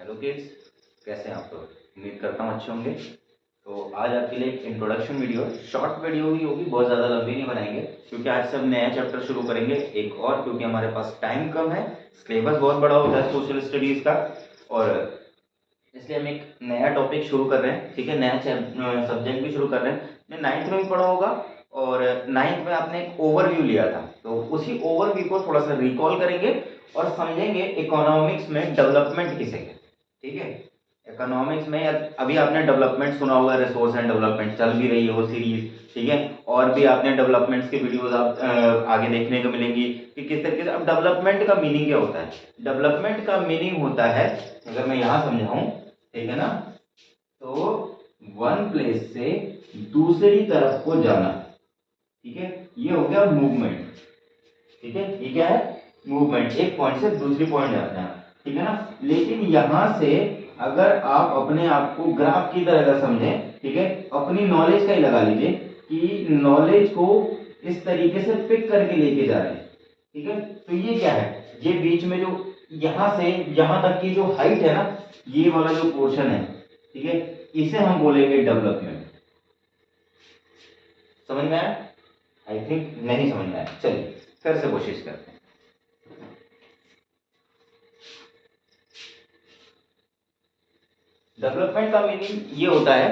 Hello kids, कैसे हैं आप लोग। उम्मीद करता हूँ अच्छे होंगे। तो आज आपके लिए एक इंट्रोडक्शन वीडियो, शॉर्ट वीडियो ही होगी, बहुत ज़्यादा लंबी नहीं बनाएंगे क्योंकि आज से हम नया चैप्टर शुरू करेंगे एक और, क्योंकि हमारे पास टाइम कम है, सिलेबस बहुत बड़ा होता है सोशल स्टडीज़ का, और इसलिए हम एक नया टॉपिक शुरू कर रहे हैं। ठीक है, नया सब्जेक्ट भी शुरू कर रहे हैं। जो नाइन्थ में भी पढ़ा होगा, और नाइन्थ में आपने एक ओवरव्यू लिया था, तो उसी ओवरव्यू को थोड़ा सा रिकॉल करेंगे और समझेंगे इकोनॉमिक्स में डेवलपमेंट किसे कहते हैं। ठीक है, इकोनॉमिक्स में अभी आपने डेवलपमेंट सुना होगा, रिसोर्स एंड डेवलपमेंट चल भी रही है वो सीरीज। ठीक है, और भी आपने डेवलपमेंट्स के वीडियोस आप आगे देखने को मिलेंगी कि किस तरीके से। अब डेवलपमेंट का मीनिंग क्या होता है? डेवलपमेंट का मीनिंग होता है, अगर मैं यहाँ समझाऊं, ठीक है ना, तो वन प्लेस से दूसरी तरफ को जाना। ठीक है, ये हो गया मूवमेंट। ठीक है, ये क्या है? मूवमेंट, एक पॉइंट से दूसरी पॉइंट जाना। ठीक है ना, लेकिन यहां से अगर आप अपने आप को ग्राफ की तरह अगर समझें, ठीक है, अपनी नॉलेज का ही लगा लीजिए कि नॉलेज को इस तरीके से पिक करके लेके जा रहे हैं। ठीक है, तो ये क्या है? ये बीच में जो यहां से यहां तक की जो हाइट है ना, ये वाला जो पोर्शन है, ठीक है, इसे हम बोलेंगे डेवलपमेंट। समझ में आया? आई थिंक नहीं समझ में आया। चलिए फिर से कोशिश करते हैं। डेवलपमेंट का मीनिंग ये होता है,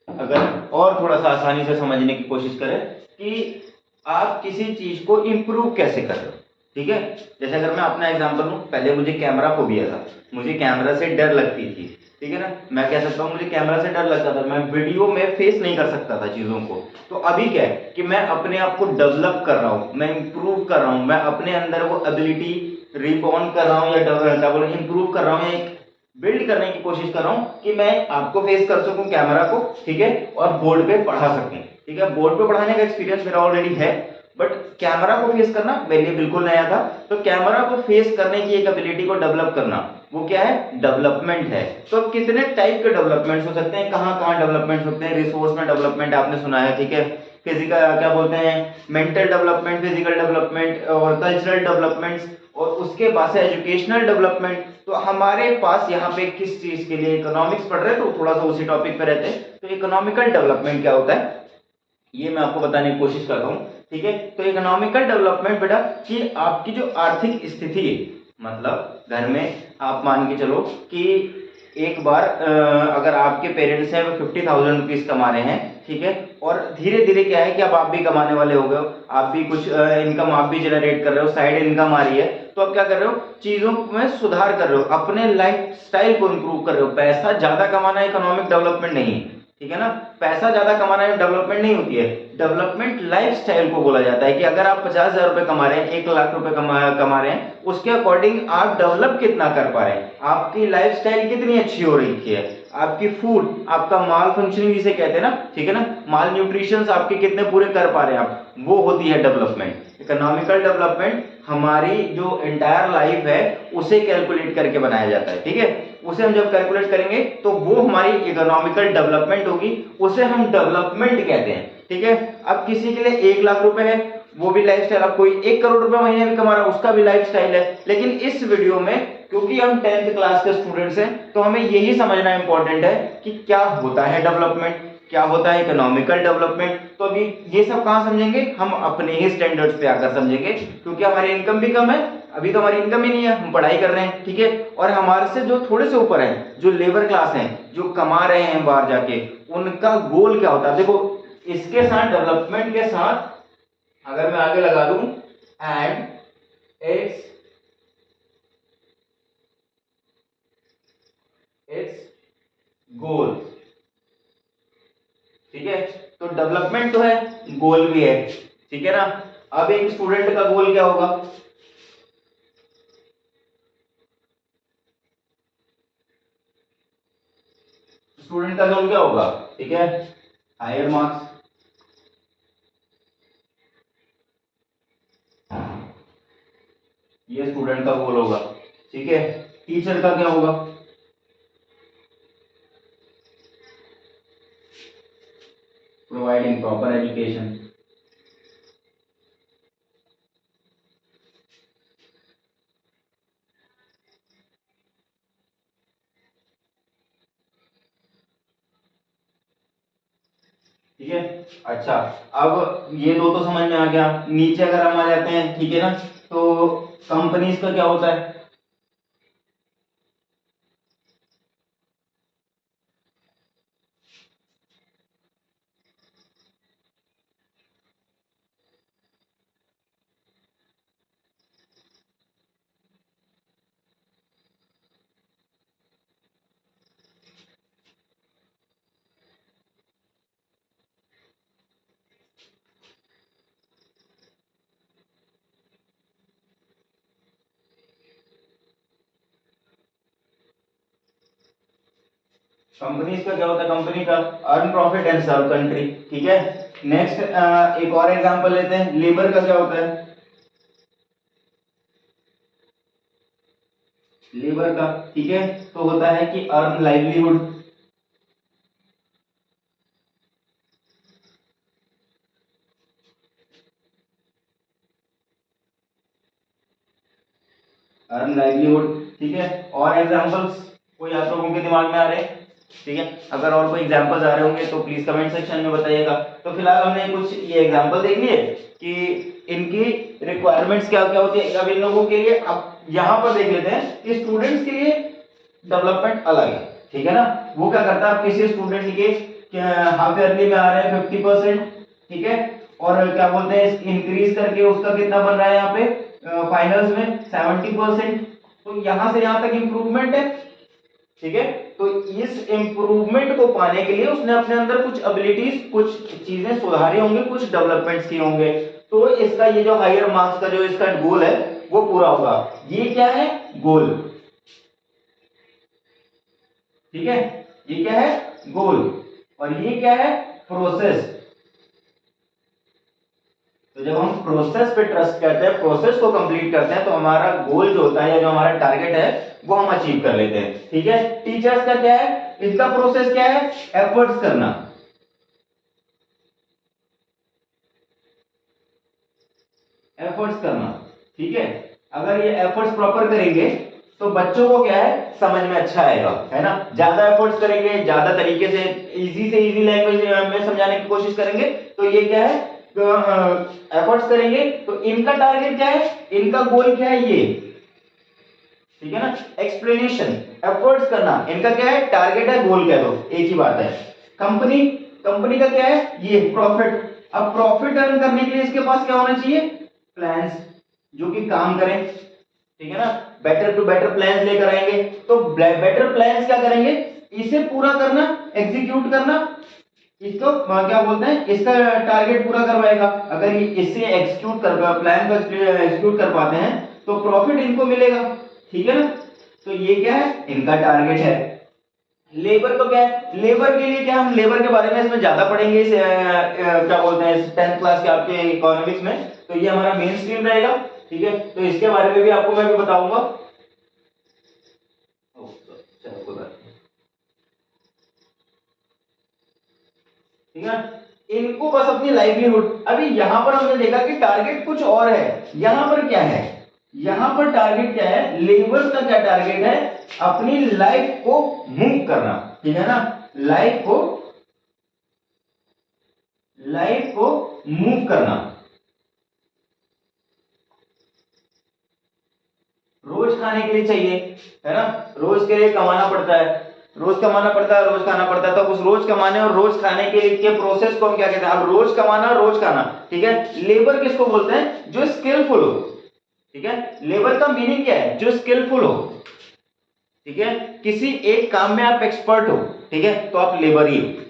अगर और थोड़ा सा आसानी से समझने की कोशिश करें, कि आप किसी चीज को इंप्रूव कैसे कर रहे हो। ठीक है, जैसे अगर मैं अपना एग्जांपल लूं, पहले मुझे कैमरा फोबिया था, मुझे कैमरा से डर लगती थी। ठीक है ना, मैं कह सकता हूं मुझे कैमरा से डर लगता था, मैं वीडियो में फेस नहीं कर सकता था चीजों को। तो अभी क्या है कि मैं अपने आप को डेवलप कर रहा हूं, मैं इंप्रूव कर रहा हूं, मैं अपने अंदर वो एबिलिटी रिबॉर्न कर रहा हूं, या क्या बोले, इंप्रूव कर रहा हूं, या एक बिल्ड करने की कोशिश कर रहा हूं कि मैं आपको फेस कर सकूं कैमरा को। ठीक है, और बोर्ड पे पढ़ा सकूं। ठीक है, बोर्ड पे पढ़ाने का एक्सपीरियंस मेरा ऑलरेडी है, बट कैमरा को फेस करना मेरे लिए बिल्कुल नया था। तो कैमरा को फेस करने की एक एबिलिटी को डेवलप करना, वो क्या है? डेवलपमेंट है। तो कितने टाइप के डेवलपमेंट्स हो सकते हैं, कहां कहां डेवलपमेंट होते हैं? रिसोर्स में डेवलपमेंट आपने सुना है, ठीक है, फिजिकल क्या बोलते हैं, मेंटल डेवलपमेंट, फिजिकल डेवलपमेंट और कल्चरल डेवलपमेंट्स, और उसके बाद से एजुकेशनल डेवलपमेंट। तो हमारे पास यहाँ पे किस चीज के लिए इकोनॉमिक्स पढ़ रहे हैं, तो थोड़ा सा उसी टॉपिक पे रहते हैं। तो इकोनॉमिकल डेवलपमेंट क्या होता है, ये मैं आपको बताने की कोशिश करता हूँ। ठीक है, तो इकोनॉमिकल डेवलपमेंट बेटा, कि आपकी जो आर्थिक स्थिति है, मतलब घर में आप मान के चलो कि एक बार अगर आपके पेरेंट्स हैं वो 50,000 रुपीज कमा रहे हैं, ठीक है, और धीरे धीरे क्या है कि अब आप भी कमाने वाले हो गए, आप भी कुछ इनकम आप भी जनरेट कर रहे हो, साइड इनकम आ रही है, तो आप क्या कर रहे हो? चीजों में सुधार कर रहे हो, अपने लाइफ स्टाइल को इंप्रूव कर रहे हो। पैसा ज्यादा कमाना इकोनॉमिक डेवलपमेंट नहीं है। ठीक है ना, पैसा ज्यादा कमाना में डेवलपमेंट नहीं होती है। डेवलपमेंट लाइफ स्टाइल को बोला जाता है कि अगर आप 50,000 रुपए कमा रहे हैं, 1 लाख रुपए कमा रहे हैं, उसके अकॉर्डिंग आप डेवलप कितना कर पा रहे हैं, आपकी लाइफ स्टाइल कितनी अच्छी हो रही है, आपकी फूड, आपका माल फंक्शनिंग जिसे कहते हैं ना, ठीक है ना, माल न्यूट्रिशन आपके कितने पूरे कर पा रहे हैं आप, वो होती है डेवलपमेंट। इकोनॉमिकल डेवलपमेंट हमारी जो एंटायर लाइफ है उसे कैलकुलेट करके बनाया जाता है। ठीक है, उसे हम जब कैलकुलेट करेंगे तो वो हमारी इकोनॉमिकल डेवलपमेंट होगी, उसे हम डेवलपमेंट कहते हैं। ठीक है, अब किसी के लिए 1 लाख रुपए है, वो भी लाइफ स्टाइल, अब कोई 1 करोड़ रुपए महीने में कमा रहा है, उसका भी लाइफ स्टाइल है। लेकिन इस वीडियो में, क्योंकि हम 10th क्लास के स्टूडेंट्स हैं, तो हमें यही समझना इंपॉर्टेंट है कि क्या होता है डेवलपमेंट, क्या होता है इकोनॉमिकल डेवलपमेंट। तो अभी ये सब कहां समझेंगे? हम अपने ही स्टैंडर्ड्स पे आकर समझेंगे, क्योंकि हमारी इनकम भी कम है, अभी तो हमारी इनकम ही नहीं है, हम पढ़ाई कर रहे हैं। ठीक है, और हमारे से जो थोड़े से ऊपर है, जो लेबर क्लास है, जो कमा रहे हैं बाहर जाके, उनका गोल क्या होता है? देखो, इसके साथ डेवलपमेंट के साथ अगर मैं आगे लगा दूं, एंड इट्स इट्स गोल। ठीक है, तो डेवलपमेंट तो है, गोल भी है। ठीक है ना, अब एक स्टूडेंट का गोल क्या होगा? स्टूडेंट का गोल क्या होगा? ठीक है, हायर मार्क्स, ये स्टूडेंट का गोल होगा। ठीक है, टीचर का क्या होगा? Providing proper education. ठीक है। अच्छा, अब ये दो तो समझ में आ गया। नीचे अगर हम आ जाते हैं, ठीक है ना, तो कंपनीज का क्या होता है? कंपनीज का क्या होता है? कंपनी का earn profit and serve country, ठीक है। नेक्स्ट एक और एग्जांपल लेते हैं, लेबर का क्या होता है? लेबर का, ठीक है, तो होता है कि अर्न लाइवलीहुड। अर्न लाइवलीहुड, ठीक है। और एग्जांपल्स कोई आप लोगों के दिमाग में आ रहे हैं? ठीक है, अगर और कोई एग्जांपल्स आ रहे होंगे तो प्लीज कमेंट सेक्शन में बताइएगा। तो फिलहाल हमने कुछ ये एग्जांपल देख लिए कि इनकी रिक्वायरमेंट्स क्या क्या होती है। अब इन लोगों के लिए अब यहाँ पर देख लेते हैं कि स्टूडेंट्स के लिए डेवलपमेंट अलग है, ठीक है ना। वो क्या करता है, आप किसी स्टूडेंट के हाफ ईयरली में आ रहे हैं 50%, ठीक है, और क्या बोलते हैं इंक्रीज करके उसका कितना बन रहा है यहाँ पे फाइनल्स में 70%। तो यहां से यहां तक इंप्रूवमेंट है, ठीक है। तो इस इंप्रूवमेंट को पाने के लिए उसने अपने अंदर कुछ एबिलिटीज, कुछ चीजें सुधारी होंगी, कुछ डेवलपमेंट्स किए होंगे। तो इसका ये जो हायर मार्क्स का जो इसका गोल है वो पूरा होगा। ये क्या है? गोल, ठीक है। ये क्या है? गोल। और ये क्या है? प्रोसेस। तो जब हम प्रोसेस पे ट्रस्ट करते हैं, प्रोसेस को कंप्लीट करते हैं, तो हमारा गोल जो होता है या जो हमारा टारगेट है वो हम अचीव कर लेते हैं, ठीक है। टीचर्स का क्या है? इसका प्रोसेस क्या है? एफर्ट्स करना, एफर्ट्स करना, ठीक है। अगर ये एफर्ट्स प्रॉपर करेंगे तो बच्चों को क्या है, समझ में अच्छा आएगा, है ना। ज्यादा एफर्ट्स करेंगे, ज्यादा तरीके से इजी लैंग्वेज में समझाने की कोशिश करेंगे, तो ये क्या है, एफर्ट्स करेंगे। तो इनका टारगेट क्या है, इनका गोल क्या है, ये, ठीक है ना। एक्सप्लेनेशन, एफर्ट्स करना, इनका क्या है, टारगेट है, गोल कह दो, एक ही बात है। कंपनी, कंपनी का क्या है, ये प्रॉफिट। अब प्रॉफिट अर्न करने के लिए इसके पास क्या होना चाहिए? प्लान्स, जो कि काम करें, ठीक है ना। बेटर टू बेटर प्लान्स लेकर आएंगे। तो बेटर प्लान्स क्या करेंगे, इसे पूरा करना, एग्जीक्यूट करना, इसको क्या बोलते हैं, इसका टारगेट पूरा करवाएगा। अगर ये इससे एग्जीक्यूट कर प्लान को एग्जीक्यूट कर पाते हैं तो प्रॉफिट इनको मिलेगा, ठीक है ना। तो ये क्या है, इनका टारगेट है। लेबर तो क्या है, लेबर के लिए क्या, हम लेबर के बारे में इसमें ज्यादा पढ़ेंगे इस क्या बोलते हैं 10th क्लास के आपके इकोनॉमिक्स में। तो ये हमारा मेन स्ट्रीम रहेगा, ठीक है। तो इसके बारे में भी आपको मैं भी बताऊंगा। चलो कोई बात नहीं, ठीक है। इनको बस अपनी लाइवलीहुड, अभी यहां पर हमने देखा कि टारगेट कुछ और है, यहां पर क्या है, यहां पर टारगेट क्या है, लेबर का क्या टारगेट है, अपनी लाइफ को मूव करना, ठीक है ना। लाइफ को, लाइफ को मूव करना। रोज खाने के लिए चाहिए, है ना, रोज के लिए कमाना पड़ता है, रोज कमाना पड़ता है, रोज खाना पड़ता है। तो उस रोज कमाने और रोज खाने के प्रोसेस को हम क्या कहते हैं, अब रोज कमाना, रोज खाना, ठीक है। लेबर किसको बोलते हैं, जो स्किलफुल हो, ठीक है। लेबर का मीनिंग क्या है, जो स्किलफुल हो, ठीक है। किसी एक काम में आप एक्सपर्ट हो, ठीक है, तो आप लेबर ही हो।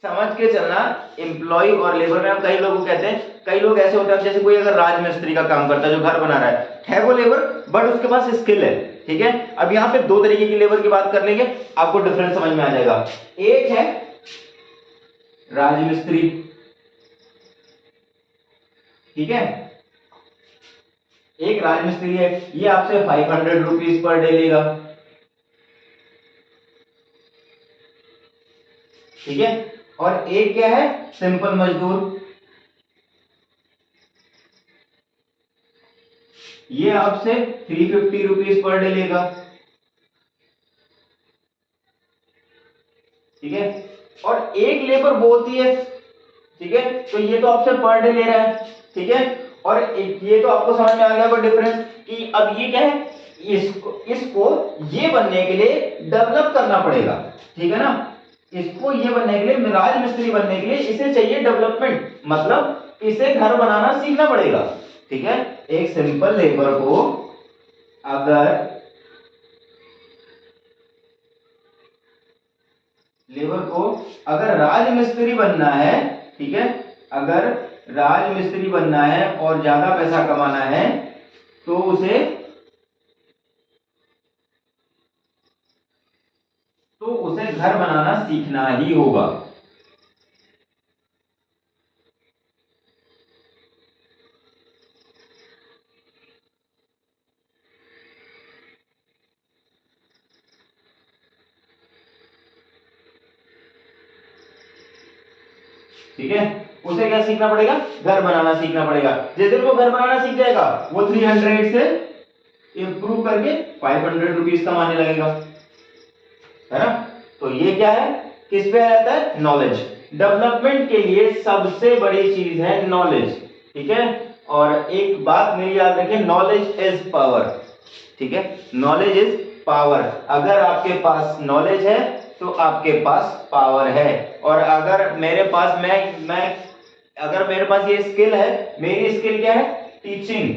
समझ के चलना, एम्प्लॉय और लेबर में हम कई लोगों को कहते हैं, कई लोग ऐसे होते हैं जैसे कोई अगर राजमिस्त्री का काम करता है, जो घर बना रहा है वो लेबर, बट उसके पास स्किल है, ठीक है। अब यहाँ पे दो तरीके की लेबर की बात कर लेंगे, आपको डिफरेंस समझ में आ जाएगा। एक है राजमिस्त्री, ठीक है, एक राजमिस्त्री है, ये आपसे 500 रुपीज पर डे लेगा, ठीक है। और एक क्या है, सिंपल मजदूर, ये आपसे 350 रुपीज पर डे लेगा, ठीक है। और एक लेबर वो होती है, ठीक है। तो ये तो आपसे पर डे ले रहा है, ठीक है। और ये तो आपको समझ में आ गया कोई डिफरेंस कि अब ये क्या है, इसको ये बनने के लिए डेवलप करना पड़ेगा, ठीक है ना। इसको ये बनने के लिए, राज मिस्त्री बनने के लिए इसे चाहिए डेवलपमेंट, मतलब इसे घर बनाना सीखना पड़ेगा, ठीक है। एक सिंपल लेबर को अगर राजमिस्त्री बनना है, ठीक है, अगर राजमिस्त्री बनना है और ज्यादा पैसा कमाना है तो उसे घर बनाना सीखना ही होगा। ठीक है, उसे क्या सीखना पड़ेगा, घर बनाना सीखना पड़ेगा। जिस दिन वो घर बनाना सीख जाएगा वो 300 से इंप्रूव करके 500 रुपीज कमाने लगेगा, है ना। तो ये क्या है, किस पे आ जाता है, नॉलेज। डेवलपमेंट के लिए सबसे बड़ी चीज है नॉलेज, ठीक है। और एक बात मेरी याद रखिए, नॉलेज इज पावर, ठीक है। Knowledge is power. अगर आपके पास नॉलेज है तो आपके पास पावर है। और अगर मेरे पास अगर मेरे पास ये स्किल है, मेरी स्किल क्या है, टीचिंग,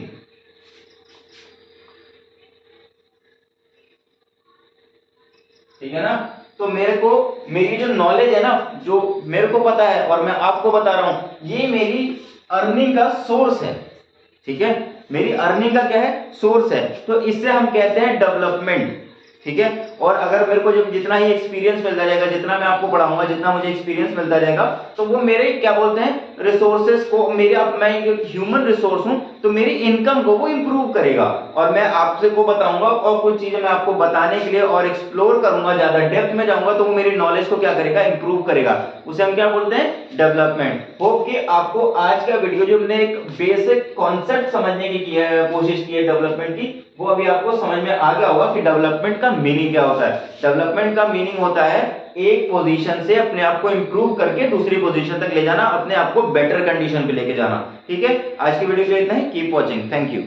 ठीक है ना। तो मेरी जो नॉलेज है ना, जो मेरे को पता है और मैं आपको बता रहा हूं, ये मेरी अर्निंग का सोर्स है, ठीक है। मेरी अर्निंग का क्या है, सोर्स है। तो इससे हम कहते हैं डेवलपमेंट, ठीक है। और अगर मेरे को जब जितना ही एक्सपीरियंस मिलता जाएगा, जितना मैं आपको पढ़ाऊंगा, जितना मुझे एक्सपीरियंस मिलता जाएगा, तो वो मेरे क्या बोलते हैं, रिसोर्सेस को, मैं एक ह्यूमन रिसोर्स हूं, तो मेरी इनकम को वो इंप्रूव करेगा। और मैं आपसे को बताऊंगा और कुछ चीजें मैं आपको बताने के लिए और एक्सप्लोर करूंगा, ज्यादा डेप्थ में जाऊंगा, तो वो मेरी नॉलेज को क्या करेगा, इंप्रूव करेगा। उसे हम क्या बोलते हैं, डेवलपमेंट। होप कि आपको आज का वीडियो जो हमने एक बेसिक कॉन्सेप्ट समझने की कोशिश की है डेवलपमेंट की, वो अभी आपको समझ में आ गया होगा कि डेवलपमेंट का मीनिंग क्या होता है। डेवलपमेंट का मीनिंग होता है एक पोजीशन से अपने आप को इंप्रूव करके दूसरी पोजीशन तक ले जाना, अपने आप को बेटर कंडीशन पे लेके जाना, ठीक है। आज की वीडियो के लिए इतना ही। Keep watching, thank you.